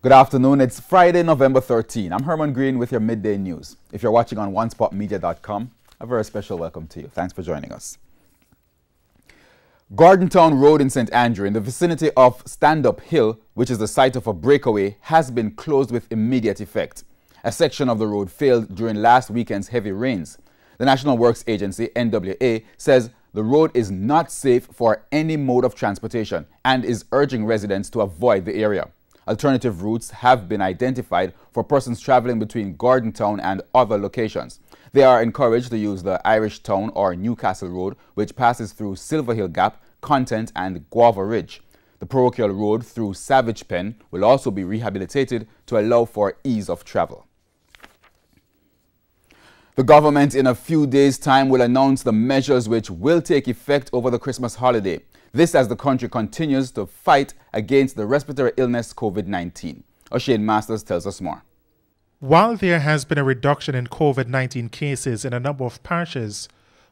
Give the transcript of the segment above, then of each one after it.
Good afternoon. It's Friday, November 13. I'm Herman Green with your midday news. If you're watching on onespotmedia.com, a very special welcome to you. Thanks for joining us. Gordontown Road in St. Andrew, in the vicinity of Stand-Up Hill, which is the site of a breakaway, has been closed with immediate effect. A section of the road failed during last weekend's heavy rains. The National Works Agency, NWA, says the road is not safe for any mode of transportation and is urging residents to avoid the area. Alternative routes have been identified for persons traveling between Gordontown and other locations. They are encouraged to use the Irish Town or Newcastle Road, which passes through Silver Hill Gap, Content and Guava Ridge. The parochial road through Savage Pen will also be rehabilitated to allow for ease of travel. The government in a few days' time will announce the measures which will take effect over the Christmas holiday. This as the country continues to fight against the respiratory illness COVID-19. O'Shane Masters tells us more. While there has been a reduction in COVID-19 cases in a number of parishes,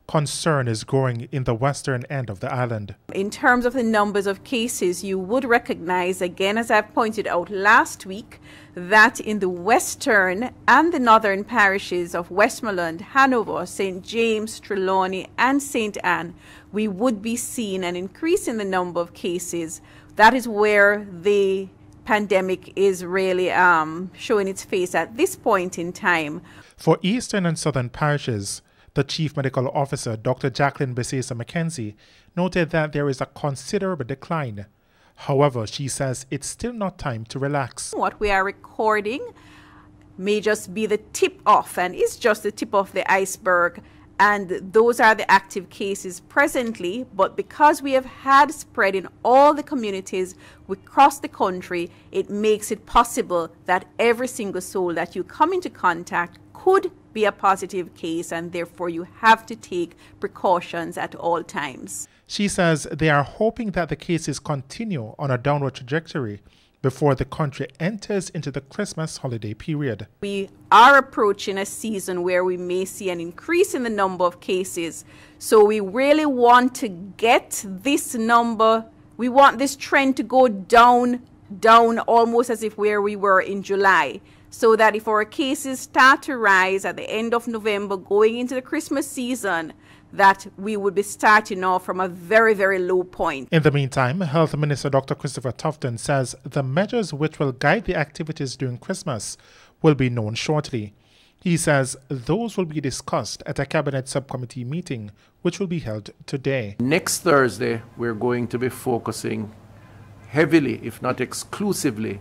concern is growing in the western end of the island. In terms of the numbers of cases, you would recognize, again, as I pointed out last week, that in the western and the northern parishes of Westmoreland, Hanover, St. James, Trelawney and St. Anne, we would be seeing an increase in the number of cases. That is where the pandemic is really showing its face at this point in time. For eastern and southern parishes, the Chief Medical Officer, Dr. Jacqueline Besesa McKenzie, noted that there is a considerable decline. However, she says it's still not time to relax. What we are recording may just be the tip off, and it's just the tip of the iceberg. And those are the active cases presently. But because we have had spread in all the communities across the country, it makes it possible that every single soul that you come into contact could be a positive case, and therefore you have to take precautions at all times. She says they are hoping that the cases continue on a downward trajectory before the country enters into the Christmas holiday period. We are approaching a season where we may see an increase in the number of cases. So we really want to get this number, we want this trend to go down almost as if where we were in July. So that if our cases start to rise at the end of November going into the Christmas season, that we would be starting off from a very, very low point. In the meantime, Health Minister Dr. Christopher Tufton says the measures which will guide the activities during Christmas will be known shortly. He says those will be discussed at a Cabinet Subcommittee meeting, which will be held today. Next Thursday, we're going to be focusing heavily, if not exclusively,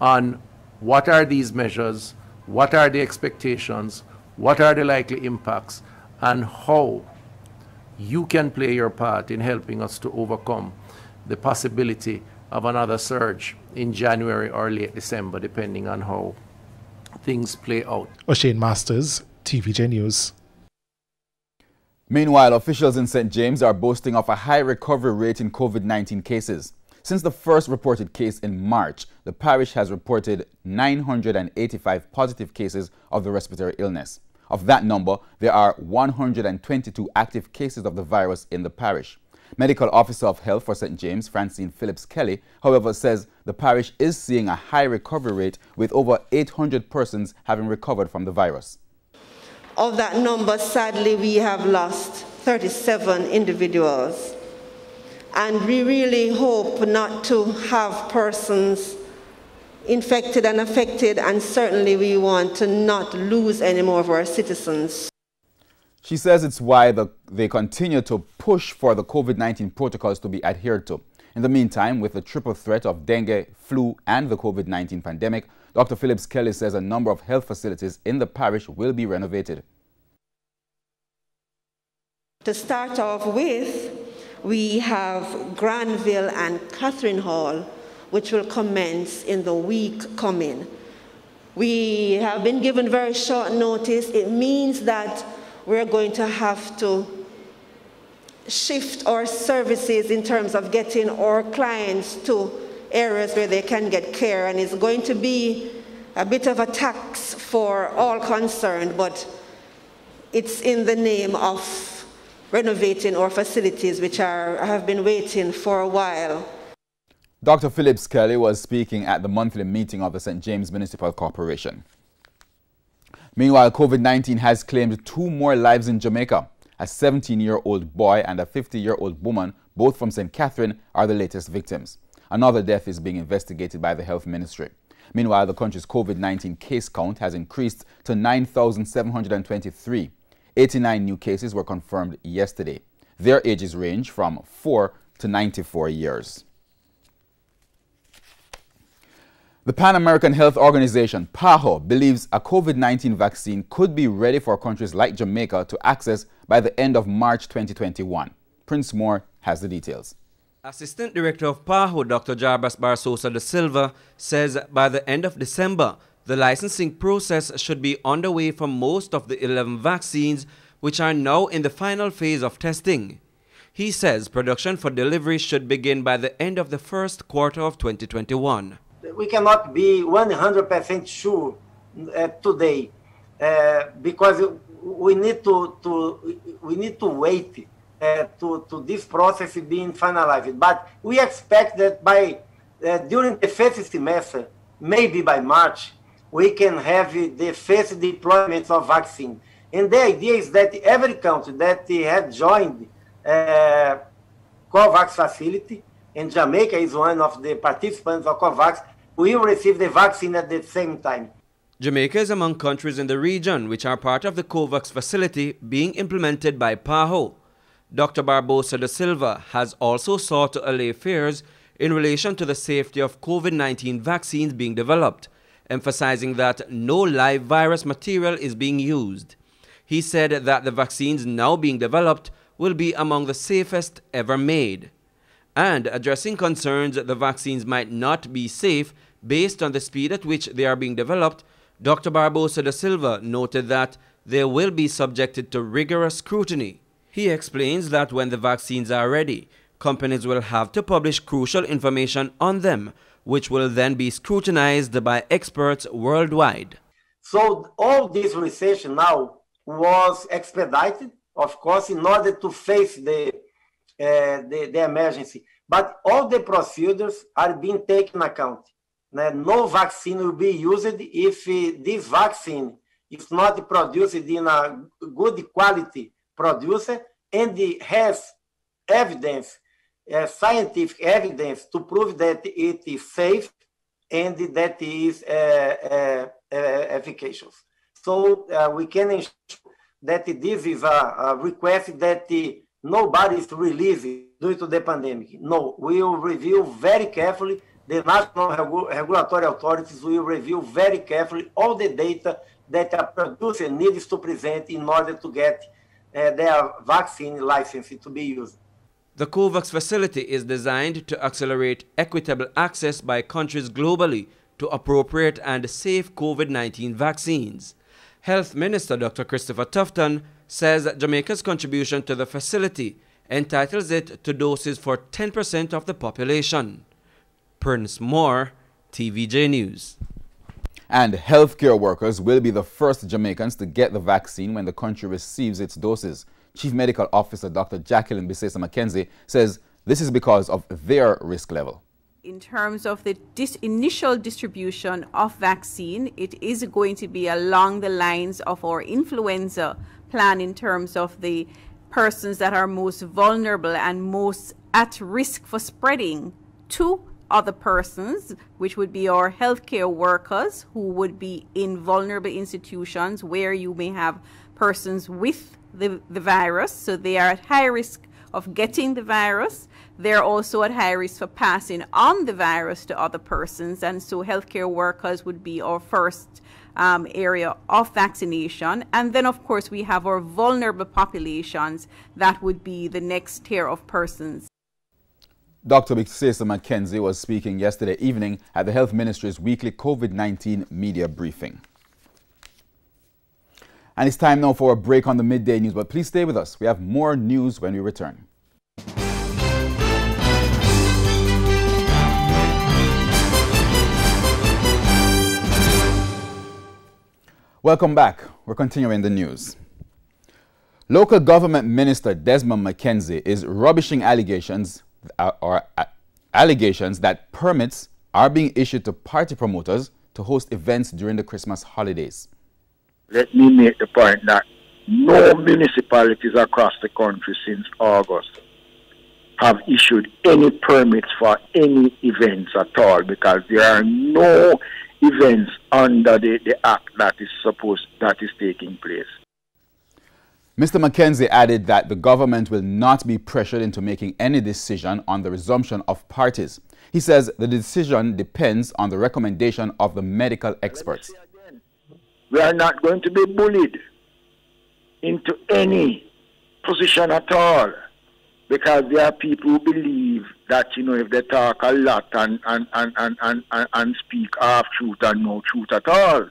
on what are these measures, what are the expectations, what are the likely impacts, and how you can play your part in helping us to overcome the possibility of another surge in January or late December, depending on how things play out. O'Shane Masters, TVJ News. Meanwhile, officials in St. James are boasting of a high recovery rate in COVID-19 cases. Since the first reported case in March, the parish has reported 985 positive cases of the respiratory illness. Of that number, there are 122 active cases of the virus in the parish. Medical Officer of Health for St. James, Francine Phillips-Kelly, however, says the parish is seeing a high recovery rate with over 800 persons having recovered from the virus. Of that number, sadly, we have lost 37 individuals. And we really hope not to have persons infected and affected, and certainly we want to not lose any more of our citizens. She says it's why they continue to push for the COVID-19 protocols to be adhered to. In the meantime, with the triple threat of dengue, flu and the COVID-19 pandemic, Dr. Phillips-Kelly says a number of health facilities in the parish will be renovated. To start off with, we have Granville and Catherine Hall, which will commence in the week coming. We have been given very short notice. It means that we're going to have to shift our services in terms of getting our clients to areas where they can get care, and it's going to be a bit of a tax for all concerned, but it's in the name of renovating our facilities, which have been waiting for a while. Dr. Phillips Kelly was speaking at the monthly meeting of the St. James Municipal Corporation. Meanwhile, COVID-19 has claimed 2 more lives in Jamaica. A 17-year-old boy and a 50-year-old woman, both from St. Catherine, are the latest victims. Another death is being investigated by the Health Ministry. Meanwhile, the country's COVID-19 case count has increased to 9,723. 89 new cases were confirmed yesterday. Their ages range from 4 to 94 years. The Pan American Health Organization, PAHO, believes a COVID-19 vaccine could be ready for countries like Jamaica to access by the end of March 2021. Prince Moore has the details. Assistant Director of PAHO, Dr. Jarbas Barsosa da Silva, says by the end of December, the licensing process should be underway for most of the 11 vaccines, which are now in the final phase of testing. He says production for delivery should begin by the end of the first quarter of 2021. We cannot be 100% sure today because we need to wait to this process being finalized. But we expect that by during the first semester, maybe by March, we can have the first deployment of vaccine. And the idea is that every country that had joined COVAX facility, and Jamaica is one of the participants of COVAX, will receive the vaccine at the same time. Jamaica is among countries in the region which are part of the COVAX facility being implemented by PAHO. Dr. Barbosa da Silva has also sought to allay fears in relation to the safety of COVID-19 vaccines being developed, emphasizing that no live virus material is being used. He said that the vaccines now being developed will be among the safest ever made. And addressing concerns that the vaccines might not be safe based on the speed at which they are being developed, Dr. Barbosa da Silva noted that they will be subjected to rigorous scrutiny. He explains that when the vaccines are ready, companies will have to publish crucial information on them, which will then be scrutinized by experts worldwide. So all this research now was expedited, of course, in order to face the emergency. But all the procedures are being taken account. No vaccine will be used if this vaccine is not produced in a good quality producer and it has evidence, scientific evidence to prove that it is safe and that it is efficacious. So we can ensure that this is a request that nobody is released due to the pandemic. No, we will review very carefully. The national regulatory authorities will review very carefully all the data that a producer needs to present in order to get their vaccine license to be used. The COVAX facility is designed to accelerate equitable access by countries globally to appropriate and safe COVID-19 vaccines. Health Minister Dr. Christopher Tufton says that Jamaica's contribution to the facility entitles it to doses for 10% of the population. Prince Moore, TVJ News. And healthcare workers will be the first Jamaicans to get the vaccine when the country receives its doses. Chief Medical Officer Dr. Jacqueline Bisesa Mackenzie says this is because of their risk level. In terms of the initial distribution of vaccine, it is going to be along the lines of our influenza plan in terms of the persons that are most vulnerable and most at risk for spreading to other persons, which would be our healthcare workers who would be in vulnerable institutions where you may have persons with the virus. So they are at high risk of getting the virus. They're also at high risk for passing on the virus to other persons. And so healthcare workers would be our first area of vaccination. And then, of course, we have our vulnerable populations. That would be the next tier of persons. Dr. Bisesa Mackenzie was speaking yesterday evening at the Health Ministry's weekly COVID-19 media briefing. And it's time now for a break on the midday news, but please stay with us. We have more news when we return. Welcome back. We're continuing the news. Local government minister Desmond McKenzie is rubbishing allegations allegations that permits are being issued to party promoters to host events during the Christmas holidays. Let me make the point that no municipalities across the country since August have issued any permits for any events at all, because there are no events under the act that is taking place. Mr. McKenzie added that the government will not be pressured into making any decision on the resumption of parties. He says the decision depends on the recommendation of the medical experts. We are not going to be bullied into any position at all, because there are people who believe that, if they talk a lot and speak half truth and no truth at all,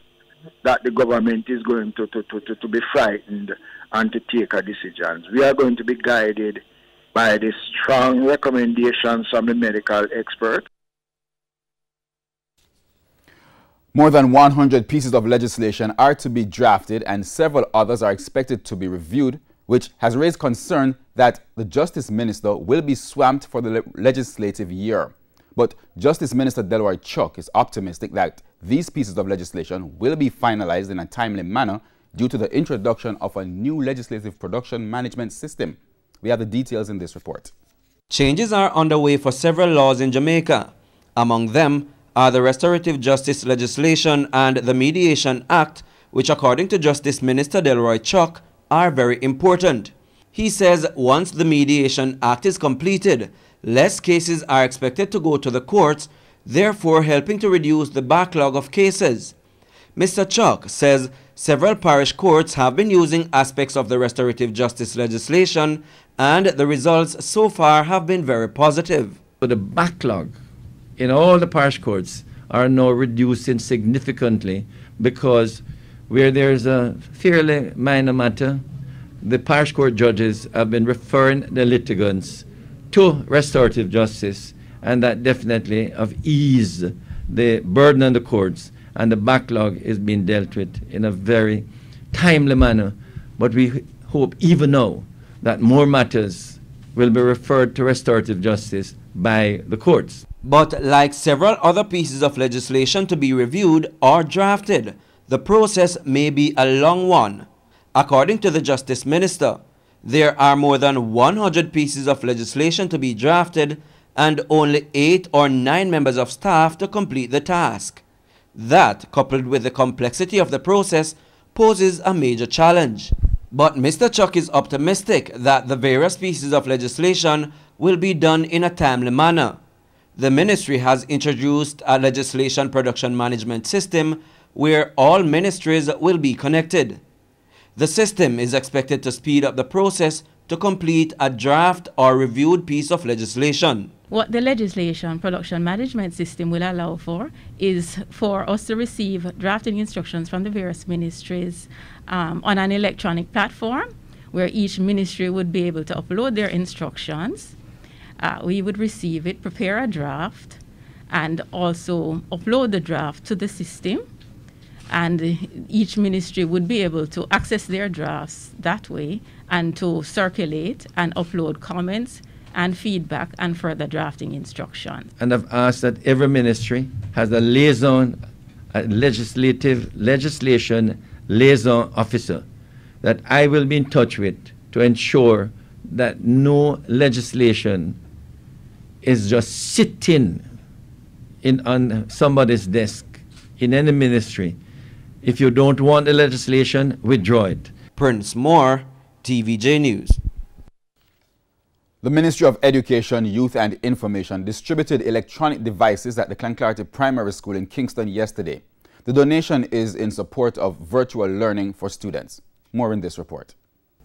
that the government is going to be frightened and to take a decisions. We are going to be guided by the strong recommendations from the medical expert. More than 100 pieces of legislation are to be drafted and several others are expected to be reviewed, which has raised concern that the Justice Minister will be swamped for the legislative year. But Justice Minister Delroy Chuck is optimistic that these pieces of legislation will be finalized in a timely manner due to the introduction of a new legislative production management system. We have the details in this report. Changes are underway for several laws in Jamaica. Among them are the Restorative Justice legislation and the Mediation Act, which according to Justice Minister Delroy Chuck are very important. He says once the Mediation Act is completed, less cases are expected to go to the courts, therefore helping to reduce the backlog of cases. Mr. Chuck says several parish courts have been using aspects of the Restorative Justice legislation and the results so far have been very positive. The backlog in all the parish courts are now reducing significantly, because where there's a fairly minor matter, the parish court judges have been referring the litigants to restorative justice, and that definitely have eased the burden on the courts, and the backlog is being dealt with in a very timely manner. But we hope even now that more matters will be referred to restorative justice by the courts. But like several other pieces of legislation to be reviewed or drafted, the process may be a long one. According to the Justice Minister, there are more than 100 pieces of legislation to be drafted and only 8 or 9 members of staff to complete the task. That, coupled with the complexity of the process, poses a major challenge. But Mr. Chuck is optimistic that the various pieces of legislation will be done in a timely manner. The ministry has introduced a legislation production management system where all ministries will be connected. The system is expected to speed up the process to complete a draft or reviewed piece of legislation. What the legislation production management system will allow for is for us to receive drafting instructions from the various ministries on an electronic platform where each ministry would be able to upload their instructions. We would receive it, prepare a draft, and also upload the draft to the system. And each ministry would be able to access their drafts that way and to circulate and upload comments and feedback and further drafting instructions. And I've asked that every ministry has a liaison, a legislation liaison officer that I will be in touch with to ensure that no legislation is just sitting on somebody's desk in any ministry. If you don't want the legislation, withdraw it. Prince Moore, TVJ News. The Ministry of Education, Youth and Information distributed electronic devices at the Clancarty Primary School in Kingston yesterday. The donation is in support of virtual learning for students. More in this report.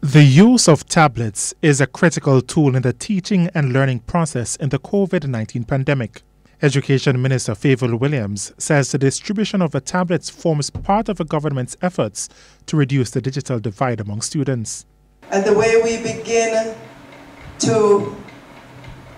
The use of tablets is a critical tool in the teaching and learning process in the COVID-19 pandemic. Education Minister Favour Williams says the distribution of the tablets forms part of the government's efforts to reduce the digital divide among students. And the way we begin to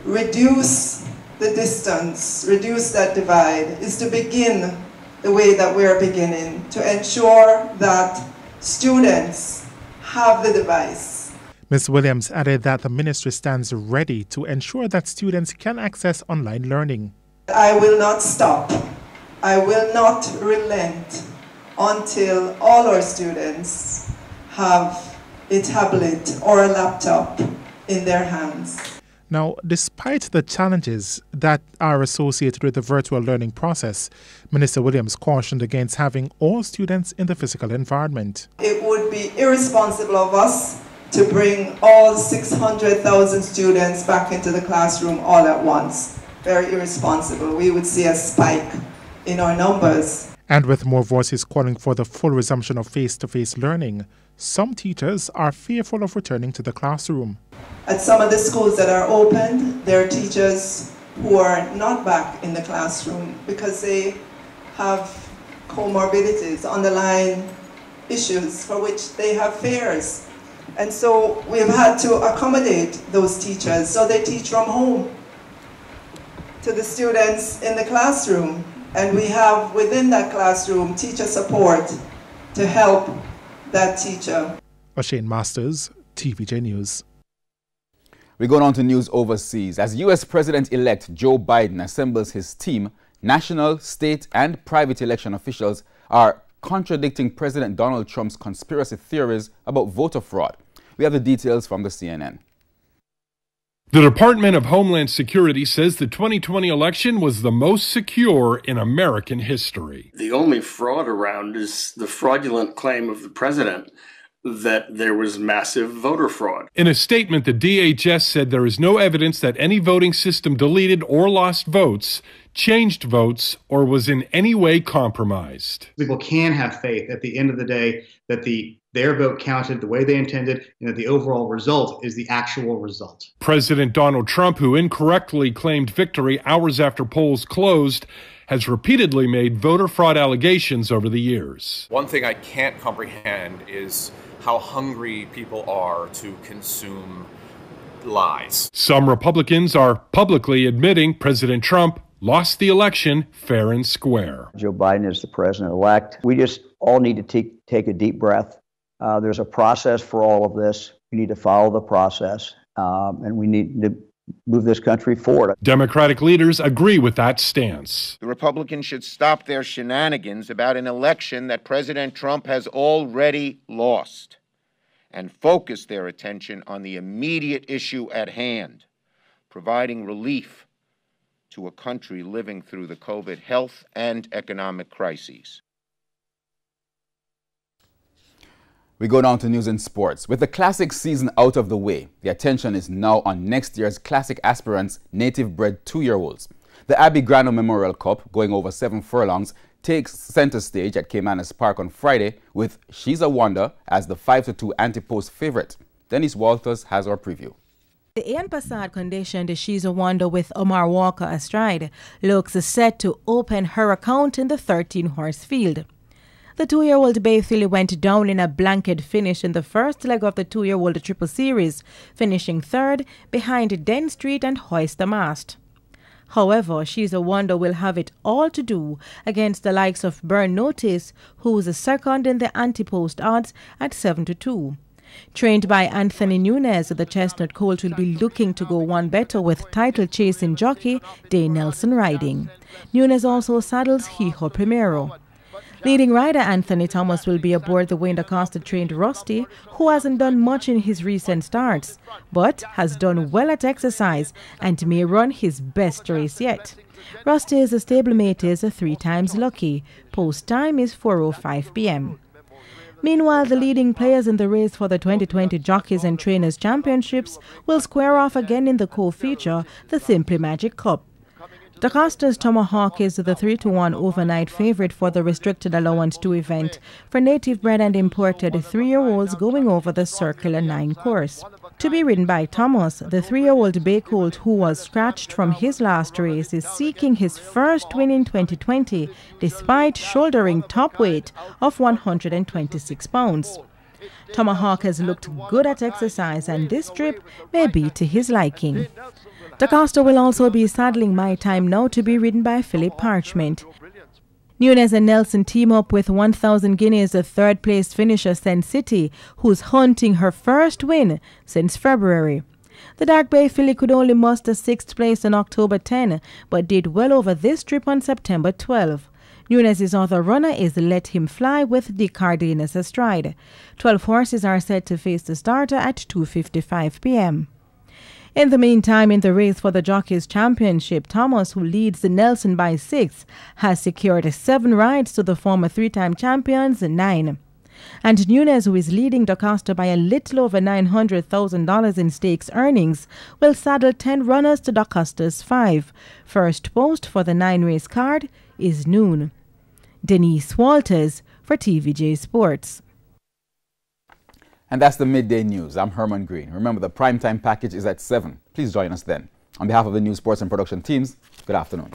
reduce the distance, reduce that divide, is to begin the way that we're beginning, to ensure that students have the device. Ms. Williams added that the ministry stands ready to ensure that students can access online learning. I will not stop. I will not relent until all our students have a tablet or a laptop in their hands. Now, despite the challenges that are associated with the virtual learning process, Minister Williams cautioned against having all students in the physical environment. It would be irresponsible of us to bring all 600,000 students back into the classroom all at once. Very irresponsible. We would see a spike in our numbers. And with more voices calling for the full resumption of face-to-face learning, some teachers are fearful of returning to the classroom. At some of the schools that are opened, there are teachers who are not back in the classroom because they have comorbidities, underlying issues for which they have fears. And so we've had to accommodate those teachers, so they teach from home to the students in the classroom. And we have within that classroom teacher support to help that teacher. O'Shane Masters, TVJ News. We're going on to news overseas. As U.S. President-elect Joe Biden assembles his team, national, state, and private election officials are contradicting President Donald Trump's conspiracy theories about voter fraud. We have the details from the CNN. The Department of Homeland Security says the 2020 election was the most secure in American history. The only fraud around is the fraudulent claim of the president that there was massive voter fraud. In a statement, the DHS said there is no evidence that any voting system deleted or lost votes, changed votes, or was in any way compromised. People can have faith at the end of the day that their vote counted the way they intended and that the overall result is the actual result. President Donald Trump, who incorrectly claimed victory hours after polls closed, has repeatedly made voter fraud allegations over the years. One thing I can't comprehend is how hungry people are to consume lies. Some Republicans are publicly admitting President Trump lost the election fair and square. Joe Biden is the president-elect. We just all need to take a deep breath. There's a process for all of this. We need to follow the process, and we need to move this country forward. Democratic leaders agree with that stance. The Republicans should stop their shenanigans about an election that President Trump has already lost and focus their attention on the immediate issue at hand, providing relief to a country living through the COVID health and economic crises. We go down to news and sports. With the Classic season out of the way, the attention is now on next year's Classic aspirants, native-bred 2-year-olds. The Abbey Grano Memorial Cup, going over 7 furlongs, takes center stage at Caymanas Park on Friday with She's a Wonder as the 5-2 anti-post favorite. Denise Walters has our preview. The Ian Passad conditioned She's a Wonder with Omar Walker astride looks set to open her account in the 13-horse field. The 2-year-old Bay filly went down in a blanket finish in the first leg of the 2-year-old Triple Series, finishing third behind Den Street and Hoist the Mast. However, She's a Wonder will have it all to do against the likes of Burn Notice, who is second in the anti-post odds at 7-2. Trained by Anthony Nunes, the Chestnut Colt will be looking to go one better with title-chasing jockey Dane Nelson riding. Nunes also saddles Hijo Primero. Leading rider Anthony Thomas will be aboard the Wayne DaCosta-trained Rusty, who hasn't done much in his recent starts, but has done well at exercise and may run his best race yet. Rusty's stablemate is 3 times lucky. Post time is 4:05 p.m. Meanwhile, the leading players in the race for the 2020 Jockeys and Trainers Championships will square off again in the co-feature, the Simply Magic Cup. DaCosta's Tomahawk is the 3-1 overnight favorite for the Restricted Allowance 2 event for native-bred and imported 3-year-olds going over the Circular 9 course. To be ridden by Thomas, the 3-year-old Bay Colt, who was scratched from his last race, is seeking his first win in 2020 despite shouldering top weight of 126 pounds. Tomahawk has looked good at exercise and this trip may be to his liking. DaCosta will also be saddling My Time Now to be ridden by Philip Parchment. Nunes and Nelson team up with 1,000 guineas, the third-place finisher Sen City, who's hunting her first win since February. The Dark Bay filly could only muster 6th place on October 10, but did well over this trip on September 12. Nunes' other runner is Let Him Fly with the Cardenas astride. 12 horses are set to face the starter at 2:55 p.m. In the meantime, in the race for the Jockeys Championship, Thomas, who leads the Nelson by 6, has secured 7 rides to the former 3-time champions 9. And Nunes, who is leading DaCosta by a little over $900,000 in stakes earnings, will saddle 10 runners to DaCosta's 5. First post for the 9-race card is noon. Denise Walters for TVJ Sports. And that's the midday news. I'm Herman Green. Remember, the primetime package is at 7. Please join us then. On behalf of the news, sports, and production teams, good afternoon.